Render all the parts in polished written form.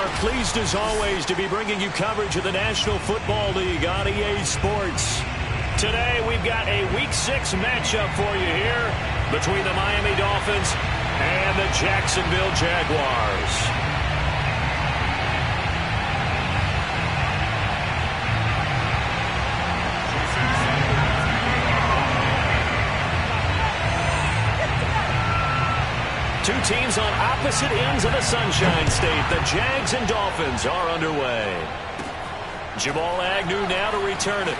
are pleased as always to be bringing you coverage of the National Football League on EA Sports. Today we've got a Week 6 matchup for you here between the Miami Dolphins and the Jacksonville Jaguars. Two teams on opposite ends of the Sunshine State. The Jags and Dolphins are underway. Jamal Agnew now to return it.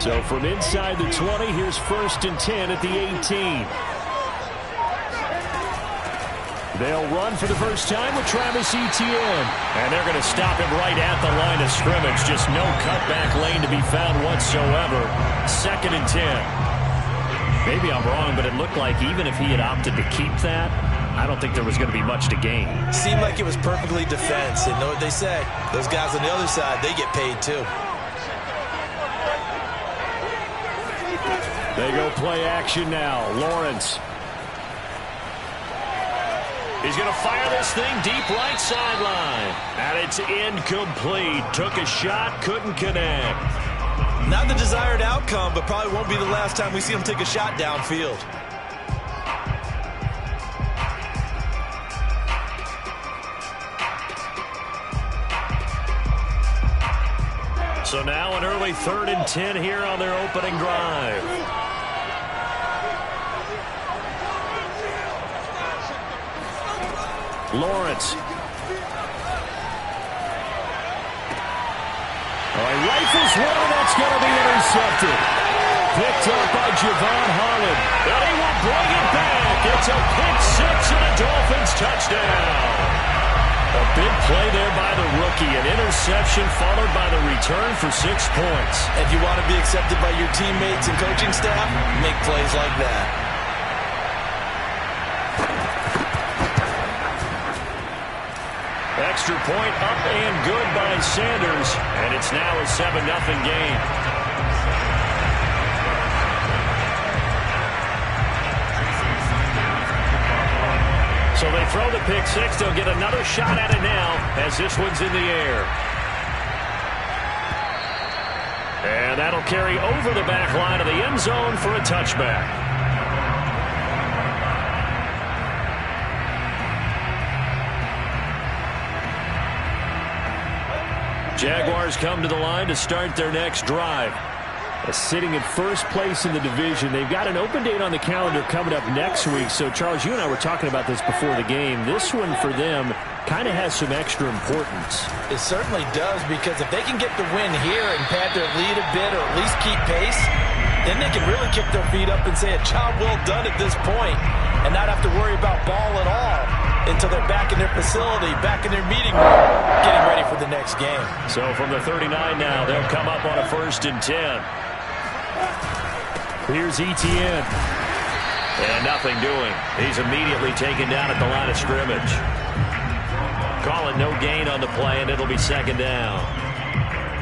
So from inside the 20, here's 1st and 10 at the 18. They'll run for the first time with Travis Etienne. And they're going to stop him right at the line of scrimmage. Just no cutback lane to be found whatsoever. 2nd and 10. Maybe I'm wrong, but it looked like even if he had opted to keep that, I don't think there was going to be much to gain. Seemed like it was perfectly defense. And know what they say? Those guys on the other side, they get paid too. They go play action now. Lawrence. He's going to fire this thing deep right sideline. And it's incomplete. Took a shot, couldn't connect. Not the desired outcome, but probably won't be the last time we see him take a shot downfield. So now an early 3rd and 10 here on their opening drive. Lawrence. Rifles one, that's going to be intercepted. Picked up by Javon Holland. And he will bring it back. It's a pick 6 and a Dolphins touchdown. A big play there by the rookie. An interception followed by the return for 6 points. If you want to be accepted by your teammates and coaching staff, make plays like that. Extra point up and good by Sanders. And it's now a 7-0 game. So they throw the pick 6. They'll get another shot at it now as this one's in the air. And that'll carry over the back line of the end zone for a touchback. Jaguars come to the line to start their next drive. Sitting in first place in the division. They've got an open date on the calendar coming up next week. So, Charles, you and I were talking about this before the game. This one for them kind of has some extra importance. It certainly does, because if they can get the win here and pad their lead a bit or at least keep pace, then they can really kick their feet up and say a job well done at this point and not have to worry about ball at all until they're back in their facility, back in their meeting room, getting ready for the next game. So from the 39 now, they'll come up on a 1st and 10. Here's Etienne. And nothing doing. He's immediately taken down at the line of scrimmage. Call it no gain on the play, and it'll be 2nd down.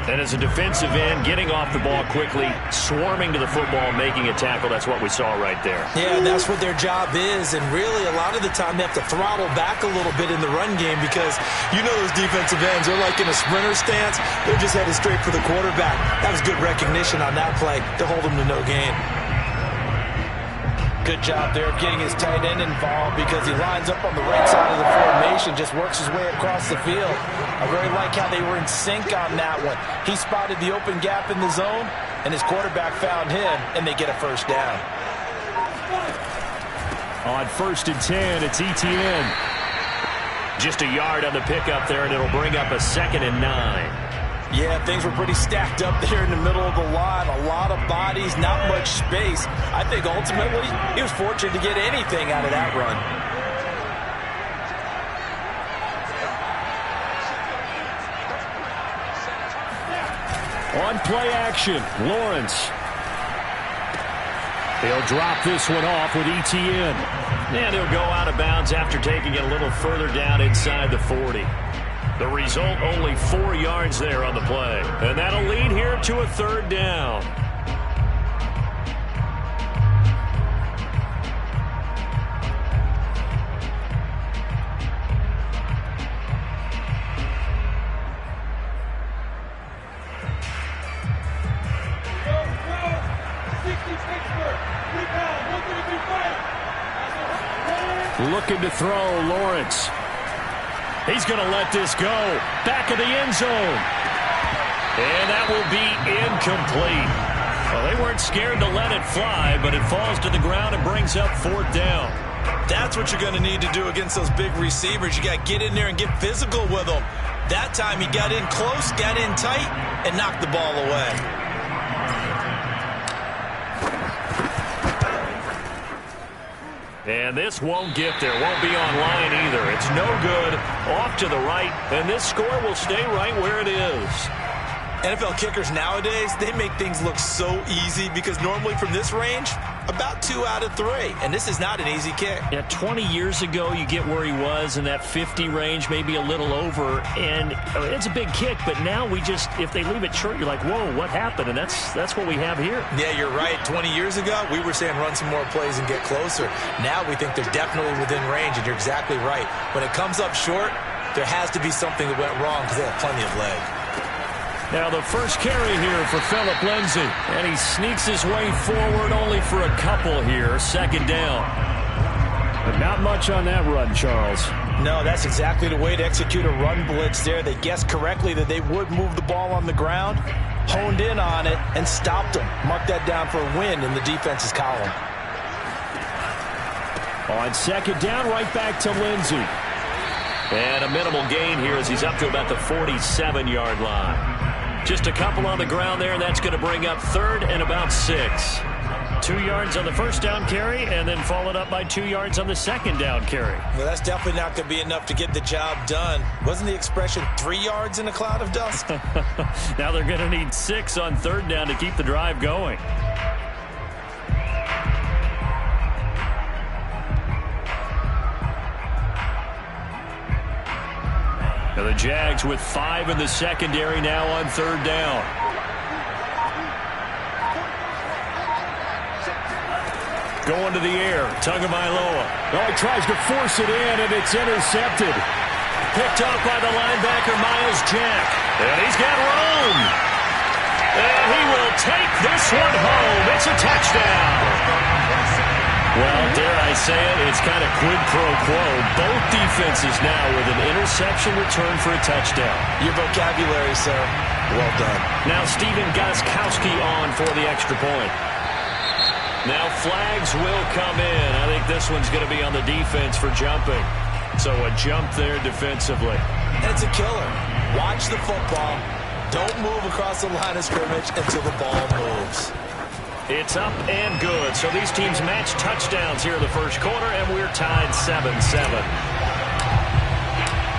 And as a defensive end, getting off the ball quickly, swarming to the football, making a tackle, that's what we saw right there. Yeah, that's what their job is. And really, a lot of the time, they have to throttle back a little bit in the run game because you know those defensive ends, they're like in a sprinter stance. They're just headed straight for the quarterback. That was good recognition on that play to hold them to no gain. Good job there of getting his tight end involved because he lines up on the right side of the formation, just works his way across the field. I really like how they were in sync on that one. He spotted the open gap in the zone, and his quarterback found him, and they get a 1st down. On 1st and 10, it's Etienne. Just a yard on the pickup there, and it'll bring up a 2nd and 9. Yeah, things were pretty stacked up there in the middle of the line. A lot of bodies, not much space. I think ultimately he was fortunate to get anything out of that run. On play action, Lawrence. He'll drop this one off with ETN. And he'll go out of bounds after taking it a little further down inside the 40. The result, only 4 yards there on the play. And that'll lead here to a third down. Looking to throw, Lawrence. He's going to let this go. Back of the end zone. And that will be incomplete. Well, they weren't scared to let it fly, but it falls to the ground and brings up fourth down. That's what you're going to need to do against those big receivers. You got to get in there and get physical with them. That time he got in close, got in tight, and knocked the ball away. And this won't get there, won't be online either. It's no good, off to the right, and this score will stay right where it is. NFL kickers nowadays, they make things look so easy because normally from this range, about 2 out of 3. And this is not an easy kick. Yeah, 20 years ago, you get where he was in that 50 range, maybe a little over. And it's a big kick, but now we just, if they leave it short, you're like, whoa, what happened? And that's what we have here. Yeah, you're right. 20 years ago, we were saying run some more plays and get closer. Now we think they're definitely within range, and you're exactly right. When it comes up short, there has to be something that went wrong because they have plenty of leg. Now the first carry here for Phillip Lindsay. And he sneaks his way forward only for a couple here. Second down. But not much on that run, Charles. No, that's exactly the way to execute a run blitz there. They guessed correctly that they would move the ball on the ground, honed in on it, and stopped them. Mark that down for a win in the defense's column. On second down, right back to Lindsay. And a minimal gain here as he's up to about the 47-yard line. Just a couple on the ground there, and that's going to bring up third and about 6. 2 yards on the first down carry, and then followed up by 2 yards on the second down carry. Well, that's definitely not going to be enough to get the job done. Wasn't the expression 3 yards in a cloud of dust? Now they're going to need 6 on third down to keep the drive going. And the Jags with 5 in the secondary now on third down. Going to the air, Tagovailoa. Oh, he tries to force it in, and it's intercepted. Picked up by the linebacker, Miles Jack. And he's got room. And he will take this one home. It's a touchdown. Well, dare I say it, it's kind of quid pro quo. Both defenses now with an interception return for a touchdown. Your vocabulary, sir. Well done. Now Steven Gostkowski on for the extra point. Now flags will come in. I think this one's going to be on the defense for jumping. So a jump there defensively. And it's a killer. Watch the football. Don't move across the line of scrimmage until the ball moves. It's up and good. So these teams match touchdowns here in the first quarter, and we're tied 7-7.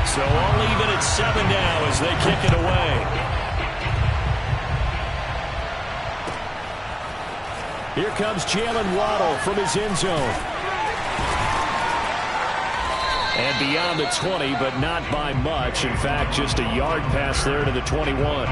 So all even at 7 now as they kick it away. Here comes Jalen Waddle from his end zone. And beyond the 20, but not by much. In fact, just a yard pass there to the 21.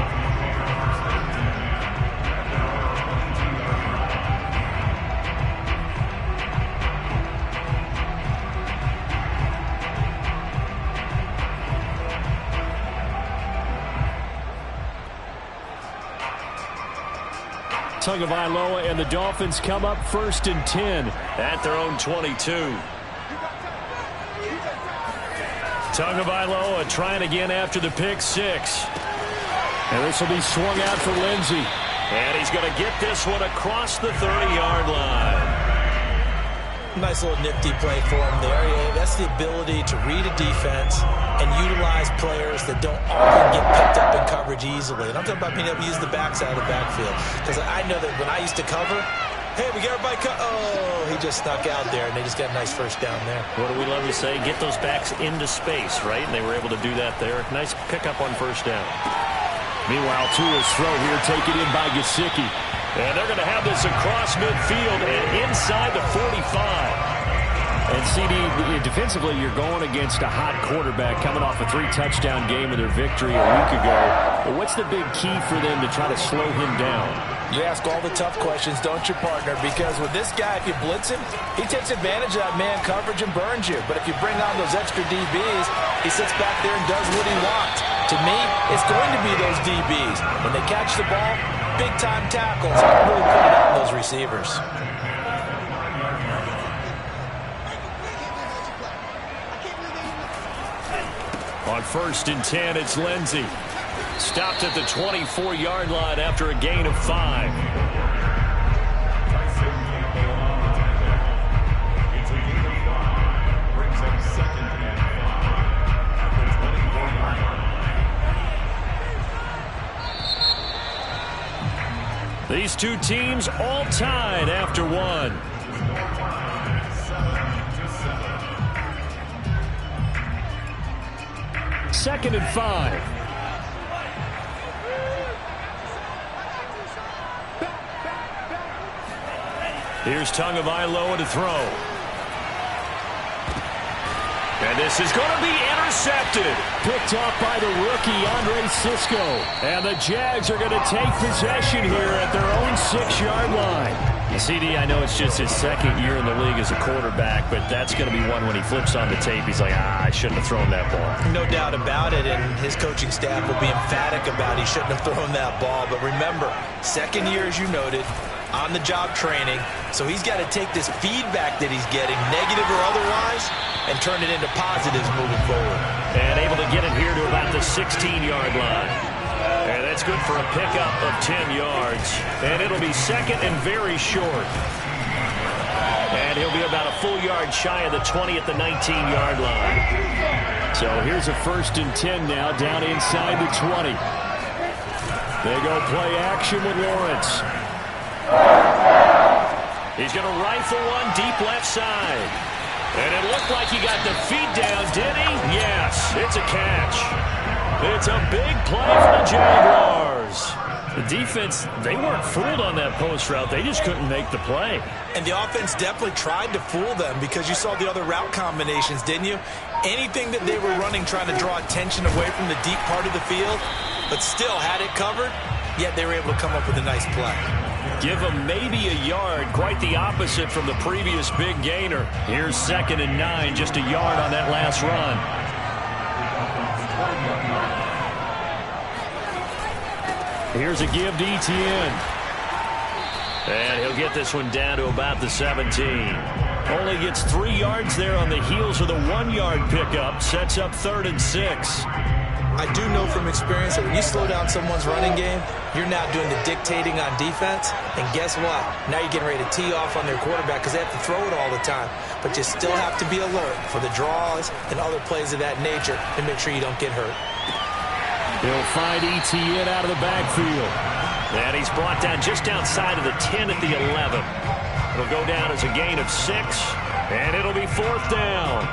Tagovailoa and the Dolphins come up 1st and 10 at their own 22. Tagovailoa trying again after the pick 6. And this will be swung out for Lindsay. And he's going to get this one across the 30-yard line. Nice little nifty play for him there. Yeah, that's the ability to read a defense and utilize players that don't often get picked up in coverage easily. And I'm talking about being able to use the backside of the backfield. Because I know that when I used to cover, hey, we got everybody oh, he just snuck out there, and they just got a nice first down there. What do we love to say? Get those backs into space, right? And they were able to do that there. Nice pickup on first down. Meanwhile, Tua's throw here taken in by Gesicki. And they're going to have this across midfield and inside the 45. And CD, defensively, you're going against a hot quarterback coming off a 3-touchdown game with their victory a week ago. But what's the big key for them to try to slow him down? You ask all the tough questions, don't you, partner? Because with this guy, if you blitz him, he takes advantage of that man coverage and burns you. But if you bring on those extra DBs, he sits back there and does what he wants. To me, it's going to be those DBs. When they catch the ball, big-time tackles, really put it on those receivers. On 1st and 10, it's Lindsey. Stopped at the 24-yard line after a gain of 5. These two teams all tied after one. Second and 5. Here's Tagovailoa to throw. And this is going to be intercepted. Picked off by the rookie, Andre Cisco. And the Jags are going to take possession here at their own 6-yard line. CD, I know it's just his second year in the league as a quarterback, but that's going to be one when he flips on the tape. He's like, I shouldn't have thrown that ball. No doubt about it, and his coaching staff will be emphatic about he shouldn't have thrown that ball. But remember, second year, as you noted, on-the-job training, so he's got to take this feedback that he's getting, negative or otherwise, and turn it into positives moving forward. And able to get it here to about the 16-yard line. And that's good for a pickup of 10 yards. And it'll be second and very short. And he'll be about a full yard shy of the 20 at the 19-yard line. So here's a 1st and 10 now, down inside the 20. They go play action with Lawrence. He's going to rifle one deep left side. And it looked like he got the feet down, did he? Yes, it's a catch. It's a big play for the Jaguars. The defense, they weren't fooled on that post route. They just couldn't make the play. And the offense definitely tried to fool them because you saw the other route combinations, didn't you? Anything that they were running trying to draw attention away from the deep part of the field, but still had it covered, yet they were able to come up with a nice play. Give them maybe a yard, quite the opposite from the previous big gainer. Here's 2nd and 9, just a yard on that last run. Here's a give to Etienne. And he'll get this one down to about the 17. Only gets 3 yards there on the heels of the 1-yard pickup. Sets up 3rd and 6. I do know from experience that when you slow down someone's running game, you're now doing the dictating on defense. And guess what? Now you're getting ready to tee off on their quarterback because they have to throw it all the time. But you still have to be alert for the draws and other plays of that nature to make sure you don't get hurt. He'll find Etienne out of the backfield. And he's brought down just outside of the 10 at the 11. It'll go down as a gain of 6. And it'll be 4th down.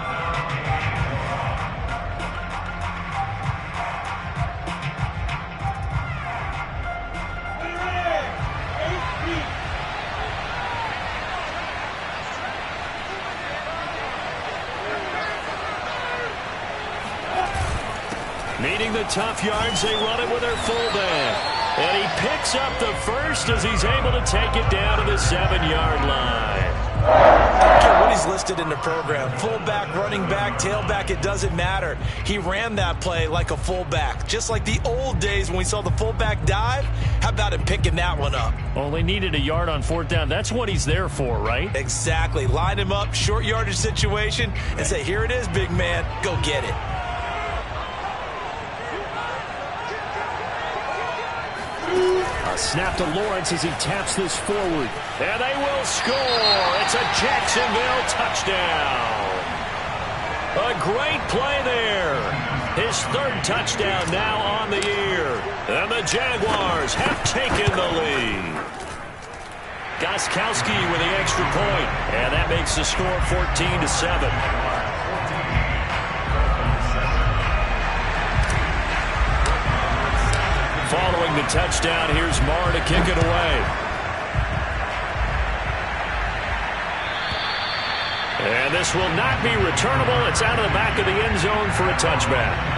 Needing the tough yards, they run it with their fullback. And he picks up the first as he's able to take it down to the 7-yard line. I don't care what he's listed in the program. Fullback, running back, tailback, it doesn't matter. He ran that play like a fullback. Just like the old days when we saw the fullback dive. How about him picking that one up? Only needed a yard on 4th down. That's what he's there for, right? Exactly. Line him up, short yardage situation, and say, here it is, big man. Go get it. A snap to Lawrence as he taps this forward. And they will score. It's a Jacksonville touchdown. A great play there. His 3rd touchdown now on the year. And the Jaguars have taken the lead. Gostkowski with the extra point. And that makes the score 14-7. following the touchdown, here's Marr to kick it away. And this will not be returnable. It's out of the back of the end zone for a touchback.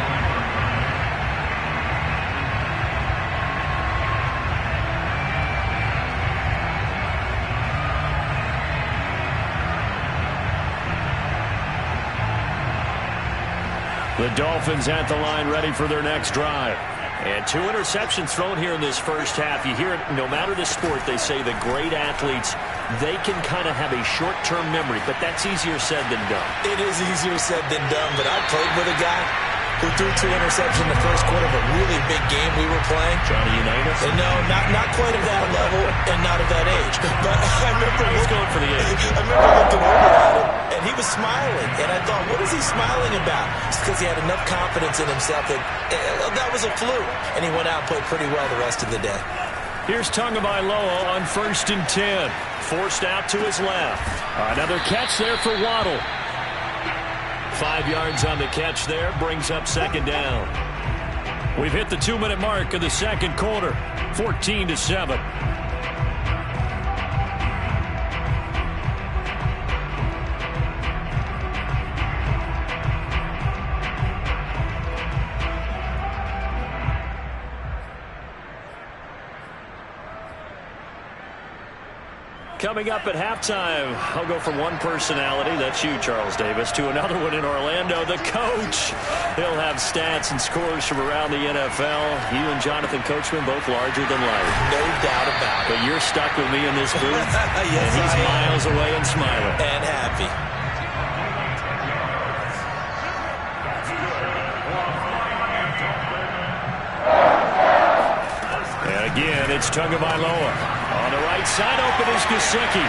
The Dolphins at the line, ready for their next drive. And 2 interceptions thrown here in this first half. You hear it, no matter the sport, they say the great athletes, they can kind of have a short-term memory, but that's easier said than done. It is easier said than done, but I played with a guy who threw 2 interceptions in the first quarter of a really big game we were playing. Johnny Unitas? And no, not quite of that level and not of that age. But I remember he's going for the age. I remember looking over at him, and he was smiling. And I thought, what is he smiling about? It's because he had enough confidence in himself that that was a fluke. And he went out and played pretty well the rest of the day. Here's Tagovailoa on 1st and 10. Forced out to his left. Another catch there for Waddle. 5 yards on the catch there, brings up 2nd down. We've hit the 2-minute mark of the second quarter, 14-7. Coming up at halftime, I'll go from one personality, that's you, Charles Davis, to another one in Orlando, the coach. He'll have stats and scores from around the NFL. You and Jonathan Coachman, both larger than life. No doubt about it. But you're stuck with me in this booth. Yes, and he's miles away and smiling. And happy. And again, it's Tagovailoa. On the right side, open is Gesicki.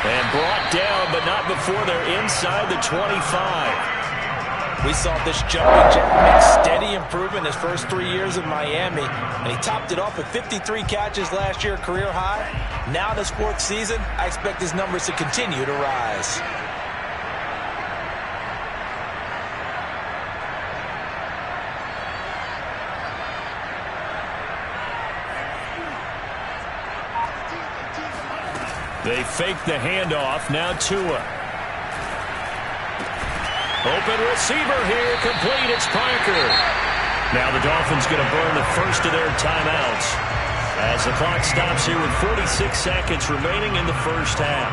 And brought down, but not before they're inside the 25. We saw this jumping jack make steady improvement his first 3 years in Miami. And he topped it off with 53 catches last year, career high. Now in his 4th season, I expect his numbers to continue to rise. They fake the handoff. Now Tua. Open receiver here. Complete. It's Parker. Now the Dolphins going to burn the first of their timeouts as the clock stops here with 46 seconds remaining in the first half.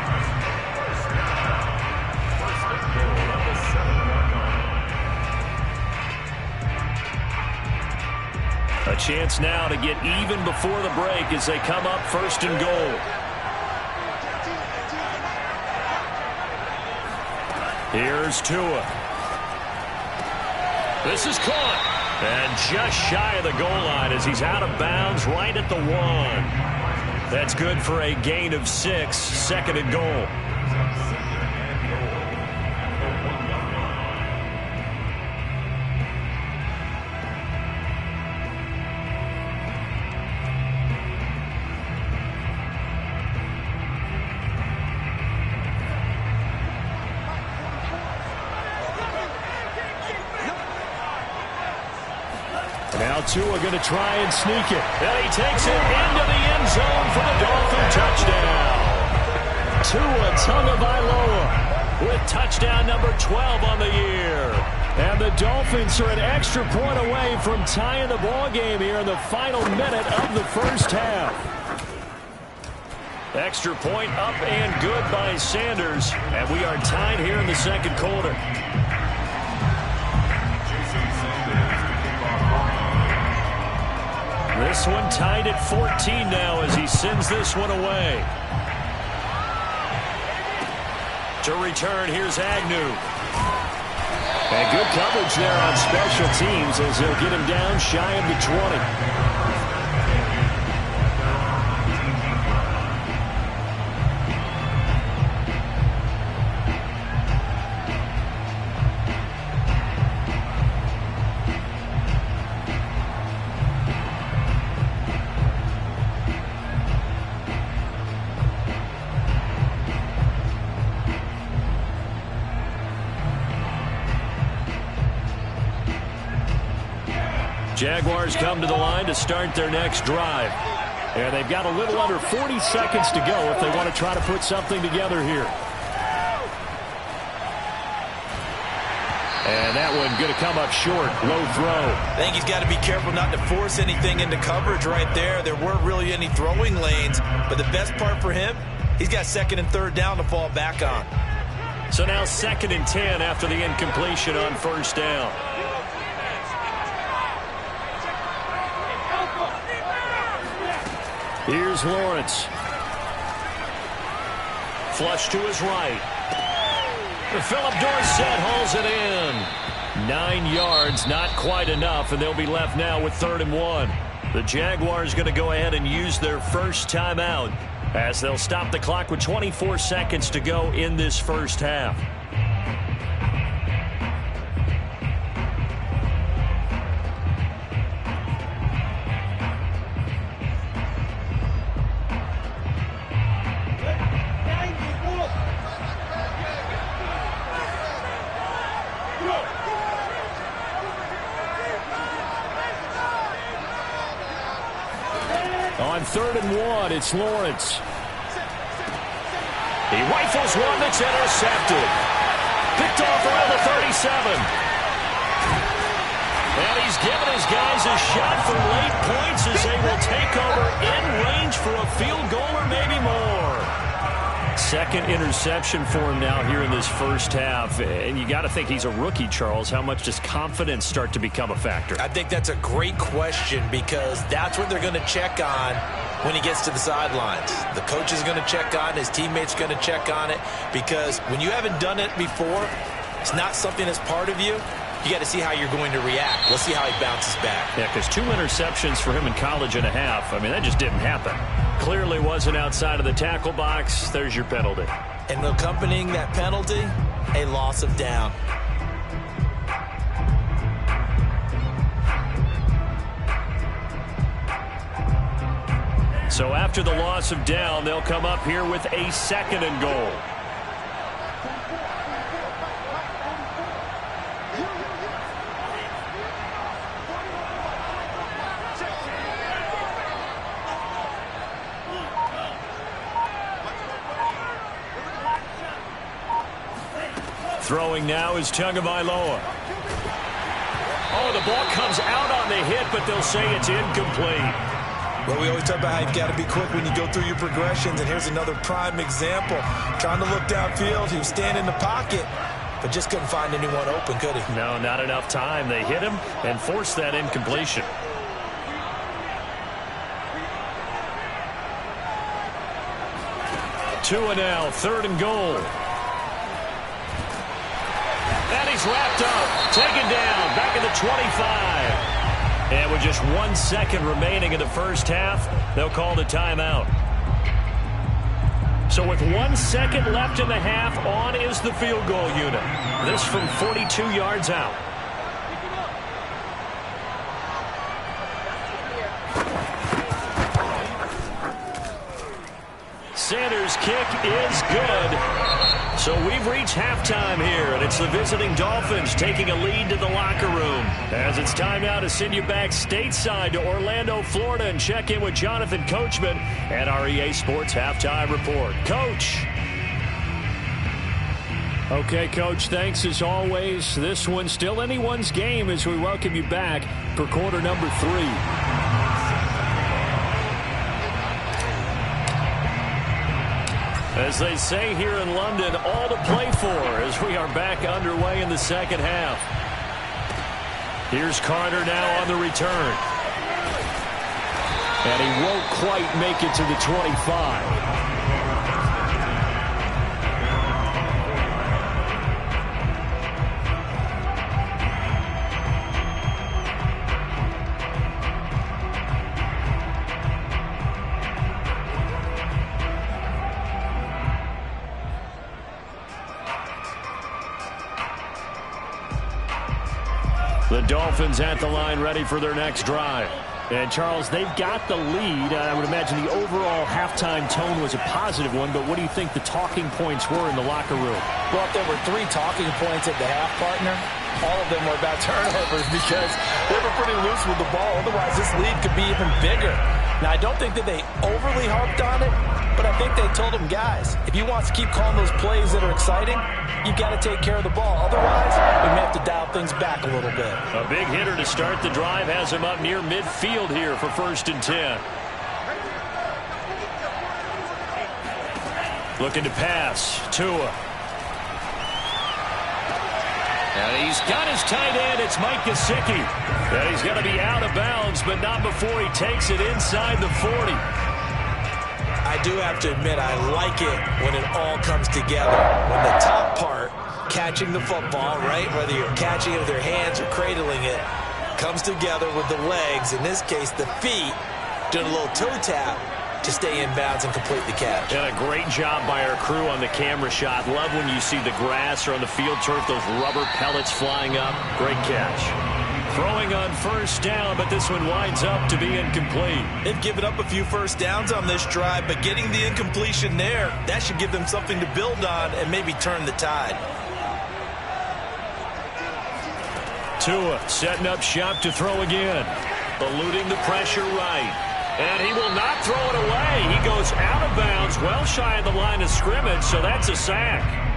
A chance now to get even before the break as they come up 1st and goal. Here's Tua. This is caught. And just shy of the goal line as he's out of bounds right at the 1. That's good for a gain of 6. 2nd and goal. Now Tua going to try and sneak it. And he takes it into the end zone for the Dolphin touchdown. Tua Tagovailoa with touchdown number 12 on the year. And the Dolphins are an extra point away from tying the ball game here in the final minute of the first half. Extra point up and good by Sanders. And we are tied here in the second quarter. This one tied at 14 now as he sends this one away. To return, here's Agnew. And good coverage there on special teams as they'll get him down shy of the 20. Jaguars come to the line to start their next drive. And they've got a little under 40 seconds to go if they want to try to put something together here. And that one going to come up short. Low throw. I think he's got to be careful not to force anything into coverage right there. There weren't really any throwing lanes. But the best part for him, he's got second and third down to fall back on. So now 2nd and 10 after the incompletion on first down. Here's Lawrence. Flush to his right. Philip Dorsett hauls it in. 9 yards, not quite enough, and they'll be left now with 3rd and 1. The Jaguars going to go ahead and use their first timeout as they'll stop the clock with 24 seconds to go in this first half. On 3rd and 1, it's Lawrence. He rifles one that's intercepted. Picked off around the 37. And he's given his guys a shot for late points as they will take over in range for a field goal or maybe more. 2nd interception for him now here in this first half. And you got to think he's a rookie, Charles. How much does confidence start to become a factor? I think that's a great question because that's what they're going to check on when he gets to the sidelines. The coach is going to check on, his teammates are going to check on it, because when you haven't done it before, it's not something that's part of you. You got to see how you're going to react. Let's see how he bounces back. Yeah, because 2 interceptions for him in college and a half. I mean, that just didn't happen. Clearly wasn't outside of the tackle box. There's your penalty. And accompanying that penalty, a loss of down. So after the loss of down, they'll come up here with a 2nd and goal. Throwing now is Tagovailoa. Oh, the ball comes out on the hit, but they'll say it's incomplete. Well, we always talk about how you've got to be quick when you go through your progressions, and here's another prime example. Trying to look downfield, he was standing in the pocket, but just couldn't find anyone open, could he? No, not enough time. They hit him and forced that incompletion. Two and now, 3rd and goal. And he's wrapped up, taken down, back at the 25. And with just 1 second remaining in the first half, they'll call the timeout. So with 1 second left in the half, on is the field goal unit. This from 42 yards out. Sanders' kick is good. So we've reached halftime here, and it's the visiting Dolphins taking a lead to the locker room. As it's time now to send you back stateside to Orlando, Florida, and check in with Jonathan Coachman and our EA Sports Halftime Report. Coach. Okay, Coach, thanks as always. This one's still anyone's game as we welcome you back for quarter number 3. As they say here in London, all to play for as we are back underway in the second half. Here's Carter now on the return. And he won't quite make it to the 25. The Dolphins at the line ready for their next drive. And, Charles, they've got the lead. I would imagine the overall halftime tone was a positive one, but what do you think the talking points were in the locker room? Well, if there were 3 talking points at the half, partner, all of them were about turnovers because they were pretty loose with the ball. Otherwise, this lead could be even bigger. Now, I don't think that they overly harped on it, but I think they told them, guys, if you want to keep calling those plays that are exciting, you've got to take care of the ball. Otherwise, we may have to dial things back a little bit. A big hitter to start the drive has him up near midfield here for 1st and 10. Looking to pass. Tua. And he's got his tight end. It's Mike Gesicki. And he's going to be out of bounds, but not before he takes it inside the 40. I do have to admit, I like it when it all comes together. When the top part, catching the football, right, whether you're catching it with your hands or cradling it, comes together with the legs, in this case the feet, doing a little toe tap to stay in bounds and complete the catch. And a great job by our crew on the camera shot. Love when you see the grass or on the field turf, those rubber pellets flying up. Great catch. Throwing on 1st down, but this one winds up to be incomplete. They've given up a few first downs on this drive, but getting the incompletion there, that should give them something to build on and maybe turn the tide. Tua setting up shop to throw again. Eluding the pressure right. And he will not throw it away. He goes out of bounds, well shy of the line of scrimmage, so that's a sack.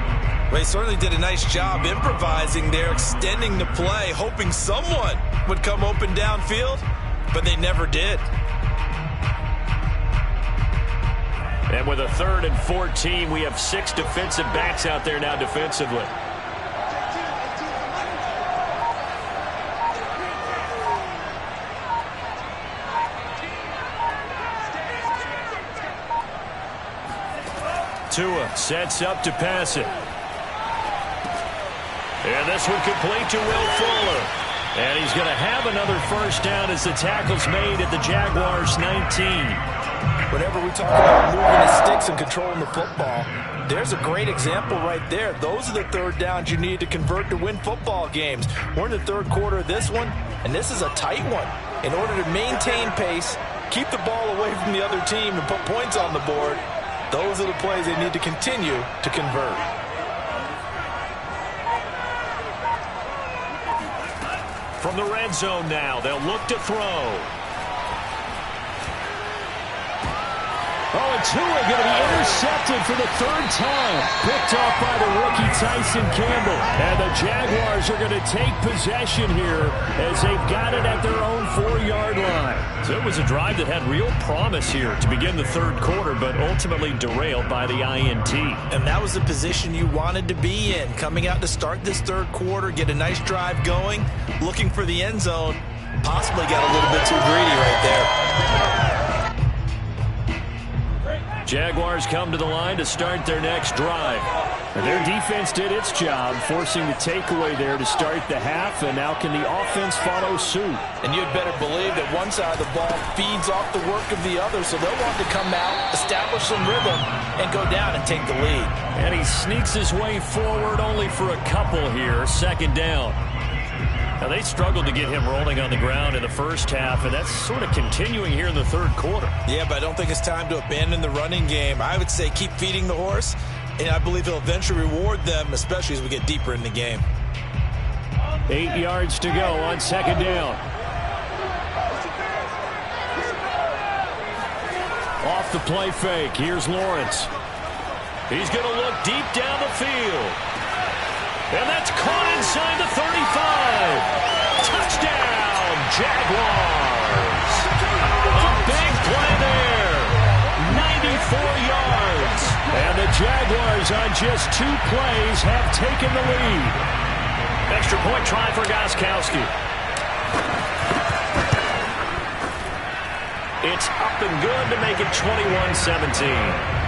Well, he certainly did a nice job improvising there, extending the play, hoping someone would come open downfield, but they never did. And with a 3rd and 14, we have 6 defensive backs out there now defensively. Tua sets up to pass it. And this one complete to Will Fuller. And he's going to have another 1st down as the tackle's made at the Jaguars' 19. Whenever we talk about moving the sticks and controlling the football, there's a great example right there. Those are the 3rd downs you need to convert to win football games. We're in the 3rd quarter of this one, and this is a tight one. In order to maintain pace, keep the ball away from the other team, and put points on the board, those are the plays they need to continue to convert. From the red zone now, they'll look to throw. Oh, and Tua going to be intercepted for the 3rd time. Picked off by the rookie Tyson Campbell. And the Jaguars are going to take possession here as they've got it at their own 4-yard line. So it was a drive that had real promise here to begin the 3rd quarter, but ultimately derailed by the INT. And that was the position you wanted to be in. Coming out to start this 3rd quarter, get a nice drive going, looking for the end zone. Possibly got a little bit too greedy right there. Jaguars come to the line to start their next drive. And their defense did its job, forcing the takeaway there to start the half, and now can the offense follow suit? And you'd better believe that one side of the ball feeds off the work of the other, so they'll want to come out, establish some rhythm, and go down and take the lead. And he sneaks his way forward only for a couple here, 2nd down. Now, they struggled to get him rolling on the ground in the 1st half, and that's sort of continuing here in the 3rd quarter. Yeah, but I don't think it's time to abandon the running game. I would say keep feeding the horse, and I believe he'll eventually reward them, especially as we get deeper in the game. 8 yards to go on 2nd down. Off the play fake, here's Lawrence. He's going to look deep down the field. And that's caught inside the 35. Touchdown, Jaguars. A big play there. 94 yards. And the Jaguars on just 2 plays have taken the lead. Extra point try for Gostkowski. It's up and good to make it 21-17.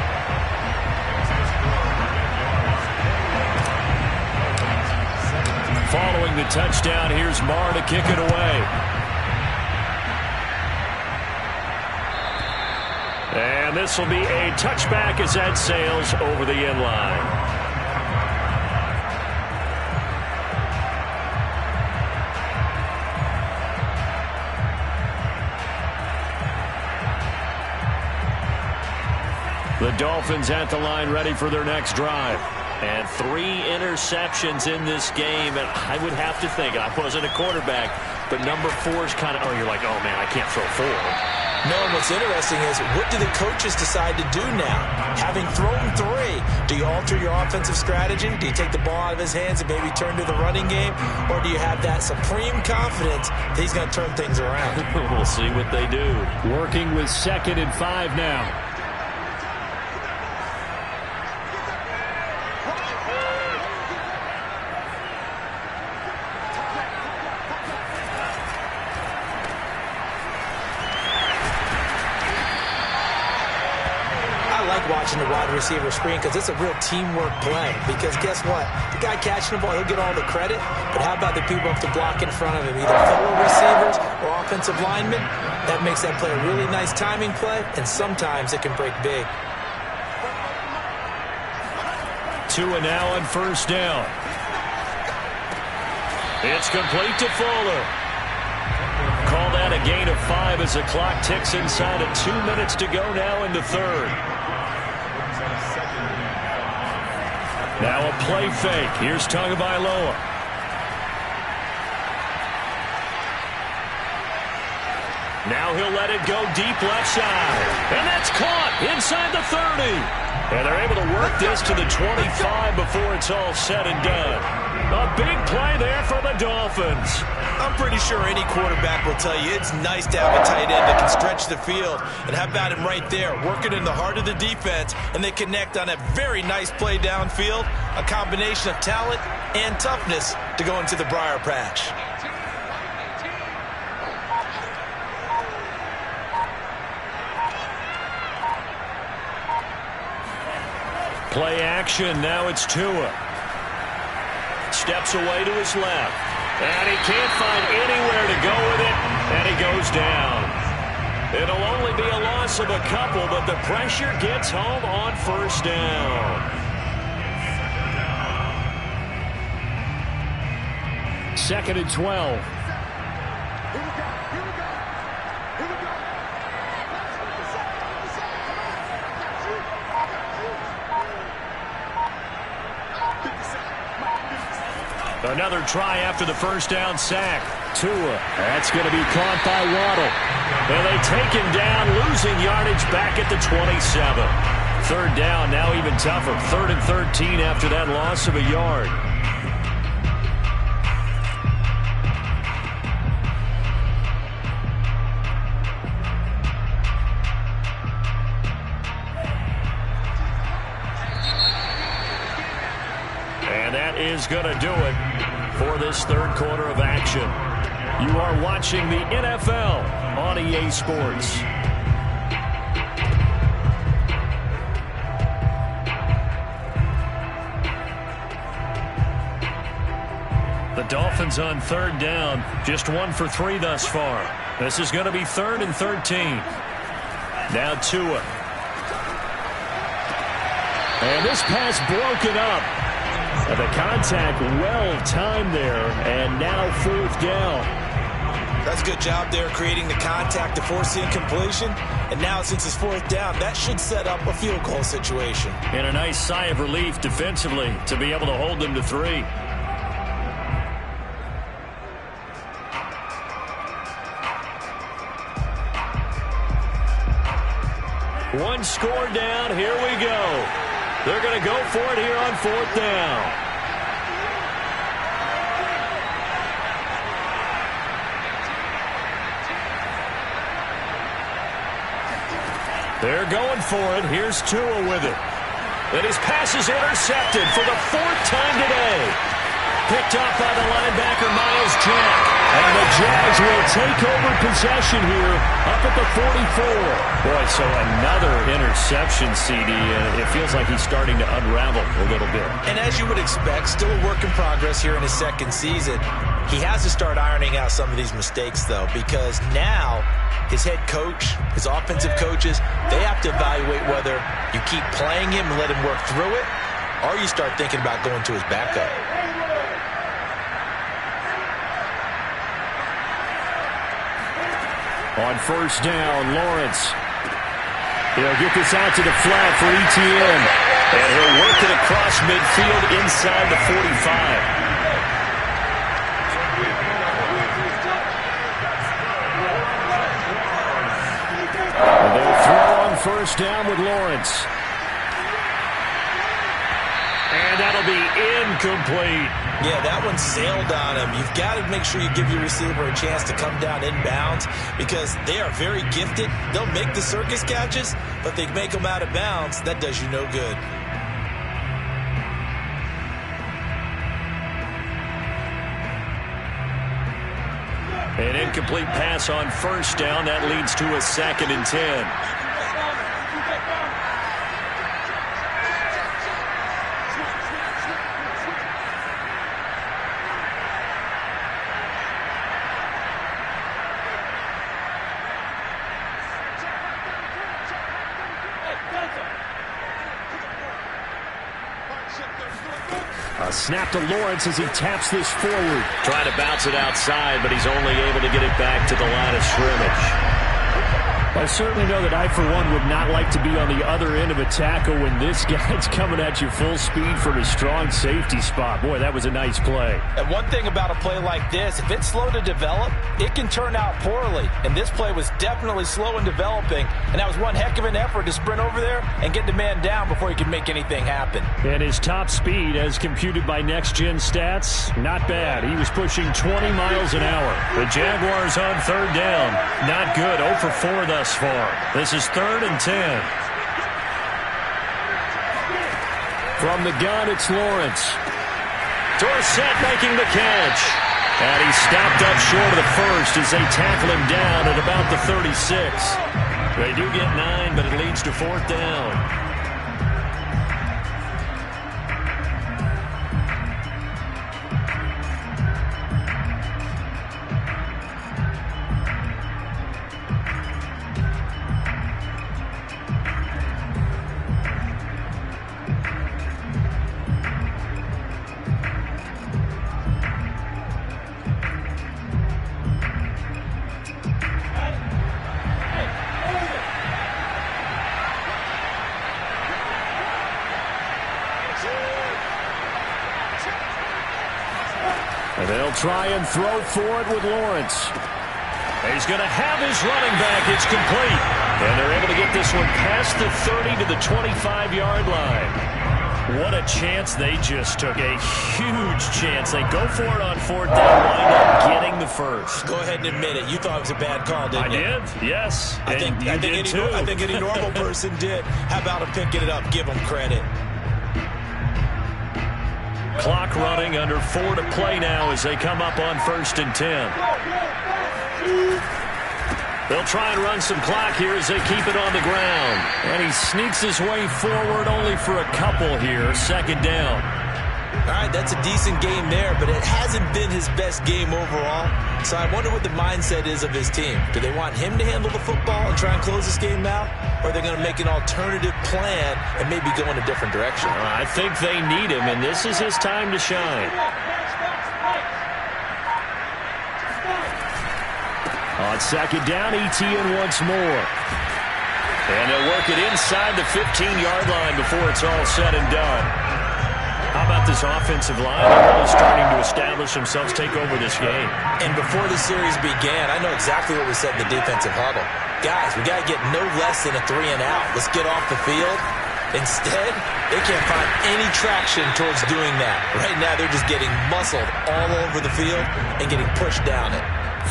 Following the touchdown, here's Marr to kick it away. And this will be a touchback as that sails over the end line. The Dolphins at the line ready for their next drive. And 3 interceptions in this game. And I would have to think, I wasn't a quarterback, but number 4 is kind of, you're like, oh, man, I can't throw 4. No, and what's interesting is, what do the coaches decide to do now? Having thrown 3, do you alter your offensive strategy? Do you take the ball out of his hands and maybe turn to the running game? Or do you have that supreme confidence that he's going to turn things around? We'll see what they do. Working with 2nd and 5 now. Watching the wide receiver screen, because it's a real teamwork play. Because guess what? The guy catching the ball, he'll get all the credit, but how about the people up to block in front of him, either fellow receivers or offensive linemen? That makes that play a really nice timing play, and sometimes it can break big. 2 and now on 1st down. It's complete to Fuller. Call that a gain of 5 as the clock ticks inside of 2 minutes to go now in the 3rd. Now a play fake. Here's Tagovailoa. Now he'll let it go deep left side. And that's caught inside the 30. And they're able to work this to the 25 before it's all said and done. A big play there for the Dolphins. I'm pretty sure any quarterback will tell you it's nice to have a tight end that can stretch the field. And how about him right there, working in the heart of the defense, and they connect on a very nice play downfield, a combination of talent and toughness to go into the briar patch. Play action, now it's Tua. Steps away to his left. And he can't find anywhere to go with it, and he goes down. It'll only be a loss of a couple, but the pressure gets home on 1st down. 2nd and 12. Another try after the 1st down sack. Tua. That's going to be caught by Waddle. And they take him down, losing yardage back at the 27. 3rd down, now even tougher. 3rd and 13 after that loss of a yard. And that is going to do it for this 3rd quarter of action. You are watching the NFL on EA Sports. The Dolphins on 3rd down, just 1 for 3 thus far. This is going to be 3rd and 13. Now Tua. And this pass broken up. And the contact well-timed there, and now 4th down. That's a good job there creating the contact to force the incompletion. And now since it's 4th down, that should set up a field goal situation. And a nice sigh of relief defensively to be able to hold them to 3. One score down, here we go. They're going to go for it here on 4th down. They're going for it. Here's Tua with it. And his pass is intercepted for the 4th time today. Picked up by the linebacker, Miles Jack. And the Jags will take over possession here up at the 44. Boy, so another interception, CD, and it feels like he's starting to unravel a little bit. And as you would expect, still a work in progress here in his 2nd season. He has to start ironing out some of these mistakes, though, because now his head coach, his offensive coaches, they have to evaluate whether you keep playing him and let him work through it, or you start thinking about going to his backup. On 1st down, Lawrence. He'll get this out to the flat for ETN. And he'll work it across midfield inside the 45. And they'll throw on first down with Lawrence. And that'll be incomplete. Yeah, that one sailed on him. You've got to make sure you give your receiver a chance to come down inbounds because they are very gifted. They'll make the circus catches, but they make them out of bounds. That does you no good. An incomplete pass on first down. That leads to a 2nd and 10. A snap to Lawrence as he taps this forward. Trying to bounce it outside, but he's only able to get it back to the line of scrimmage. I certainly know that I, for one, would not like to be on the other end of a tackle when this guy's coming at you full speed from a strong safety spot. Boy, that was a nice play. And one thing about a play like this, if it's slow to develop, it can turn out poorly. And this play was definitely slow in developing, and that was one heck of an effort to sprint over there and get the man down before he could make anything happen. And his top speed, as computed by Next Gen Stats, not bad. He was pushing 20 miles an hour. The Jaguars on third down. Not good. 0 for 4 thus far. This is 3rd and 10. From the gun, it's Lawrence. Dorsett making the catch. And he's stopped up short of the first as they tackle him down at about the 36. They do get 9, but it leads to 4th down. And they'll try and throw for it with Lawrence. He's going to have his running back. It's complete. And they're able to get this one past the 30 to the 25-yard line. What a chance they just took. A huge chance. They go for it on 4th down, wind up getting the first. Go ahead and admit it. You thought it was a bad call, didn't you? I did, yes. I think any normal person did. How about him picking it up? Give him credit. Clock running, under 4 to play now as they come up on 1st and 10. They'll try and run some clock here as they keep it on the ground. And he sneaks his way forward only for a couple here. 2nd down. All right, that's a decent game there, but it hasn't been his best game overall. So I wonder what the mindset is of his team. Do they want him to handle the football and try and close this game out? Or are they going to make an alternative plan and maybe go in a different direction? I think they need him, and this is his time to shine. On 2nd down, ETN once more. And they'll work it inside the 15-yard line before it's all said and done. How about this offensive line? They're really starting to establish themselves, take over this game. And before the series began, I know exactly what we said in the defensive huddle. Guys, we got to get no less than a 3-and-out. Let's get off the field. Instead, they can't find any traction towards doing that. Right now, they're just getting muscled all over the field and getting pushed down it.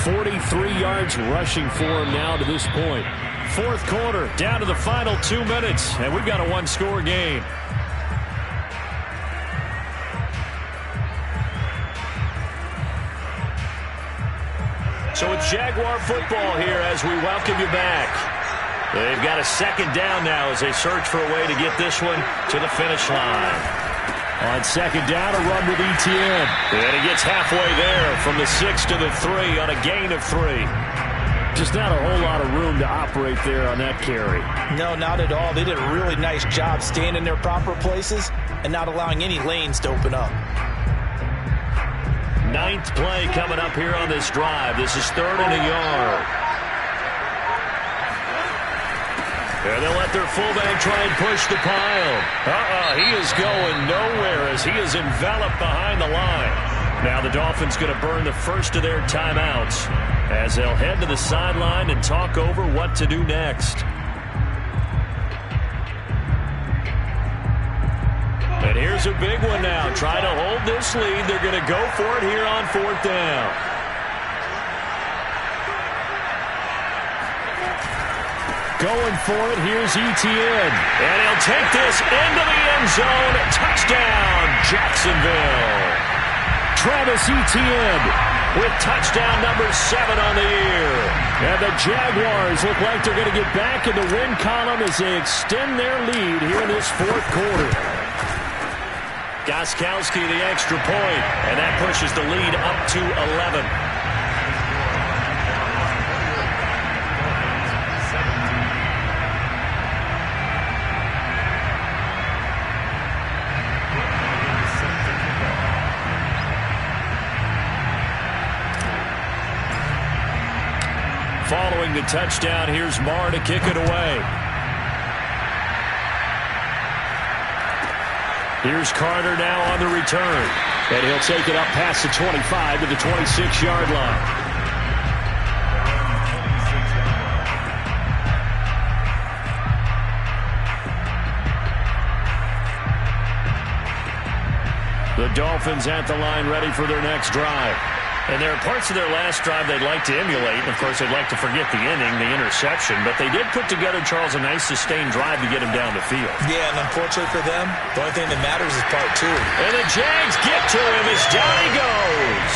43 yards rushing for him now to this point. 4th quarter, down to the final 2 minutes, and we've got a one-score game. So it's Jaguar football here as we welcome you back. They've got a 2nd down now as they search for a way to get this one to the finish line. On 2nd down, a run with ETN. And he gets halfway there from the 6 to the 3 on a gain of 3. Just not a whole lot of room to operate there on that carry. No, not at all. They did a really nice job staying in their proper places and not allowing any lanes to open up. 9th play coming up here on this drive. This is 3rd and a yard. And they'll let their fullback try and push the pile. He is going nowhere as he is enveloped behind the line. Now the Dolphins going to burn the first of their timeouts as they'll head to the sideline and talk over what to do next. And here's a big one now. Trying to hold this lead. They're going to go for it here on 4th down. Going for it, here's Etienne. And he'll take this into the end zone. Touchdown, Jacksonville. Travis Etienne with touchdown number 7 on the year. And the Jaguars look like they're going to get back in the win column as they extend their lead here in this 4th quarter. Gostkowski the extra point, and that pushes the lead up to 11. Following the touchdown, here's Marr to kick it away. Here's Carter now on the return. And he'll take it up past the 25 to the 26-yard line. The Dolphins at the line ready for their next drive. And there are parts of their last drive they'd like to emulate. And of course, they'd like to forget the inning, the interception. But they did put together, Charles, a nice sustained drive to get him down the field. Yeah, and unfortunately for them, the only thing that matters is part 2. And the Jags get to him as down he goes.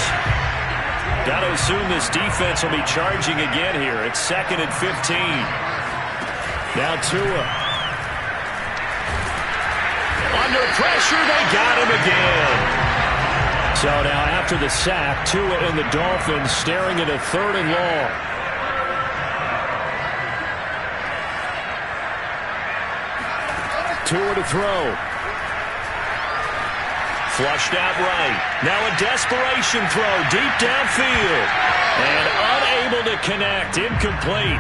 Got to assume this defense will be charging again here. It's 2nd and 15. Now Tua. Under pressure, they got him again. So now after the sack, Tua and the Dolphins staring at a 3rd and long. Tua to throw. Flushed out right. Now a desperation throw deep downfield. And unable to connect. Incomplete.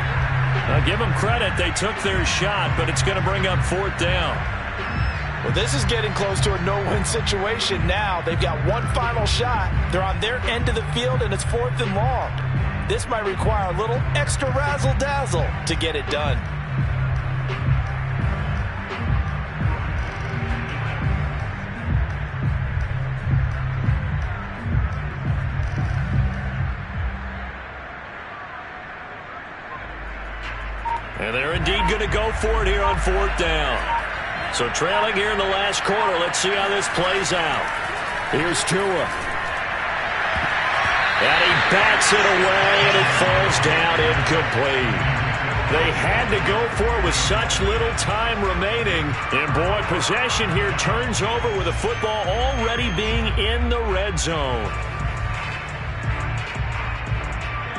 I'll give them credit. They took their shot, but it's going to bring up 4th down. Well, this is getting close to a no-win situation now. They've got one final shot. They're on their end of the field, and it's 4th and long. This might require a little extra razzle-dazzle to get it done. And they're indeed going to go for it here on 4th down. So trailing here in the last quarter. Let's see how this plays out. Here's Tua. And he bats it away, and it falls down incomplete. They had to go for it with such little time remaining. And, boy, possession here turns over with the football already being in the red zone.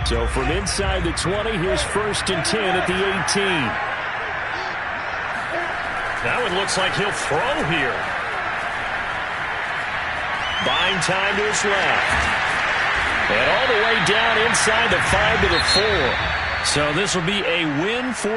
So from inside the 20, here's 1st and 10 at the 18. That one looks like he'll throw here. Buying time to his left. And all the way down inside the 5 to the 4. So this will be a win for